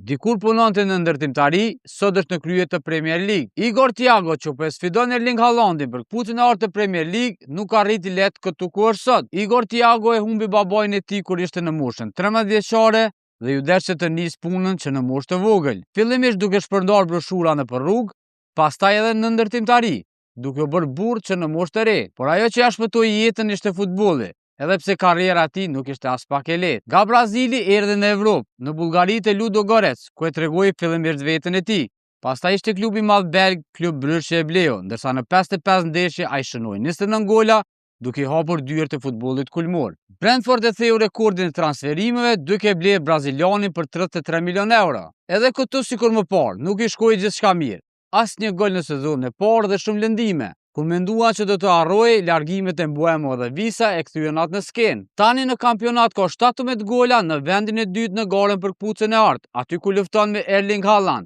Dikur punonte në ndërtimtari, sot është në krye të Premier League. Igor Thiago, që po e sfidon Erling Haalandin për kputjen e orë të Premier League, nuk arriti lehtë këtu ku është sot. Igor Thiago e humbi babain e tij kur ishte në moshën 13 vjeçare dhe ju derse të nis punën që në moshë të vogël. Fillimisht duke shpërndar broshura nëpër rrugë, pastaj edhe në ndërtimtari, duke u bërë burr që në moshë të re. Por ajo që ja shpëtoi jetën ishte futbolli. Edhe pse karriera e tij nuk ishte as pak e lehtë. Nga Brazili erdhi në Evropë, në Bullgari te Ludogorets, ku e tregoi fillimisht veten e tij. Pastaj ishte klubi i madh belg, Klub Brugge e bleu, ndërsa në 55 ndeshje ai shënoi 29 gola, duke i hapur dyert e futbollit kulmor. Brentford e theu rekordin e transferimeve, duke blerë brazilianin për 33 milion euro. Edhe këtu sikur më parë, nuk i shkoi gjithçka mirë. Asnjë gol në sezonin e parë dhe shumë lëndime. Kur mendua që do të harrojë, largimet e Mbuemo dhe Visa e kthyen atë në skenë. Tani në kampionat ka 17 gola në vendin e dytë në garën për kputjen e artë, aty ku lufton me Erling Haaland.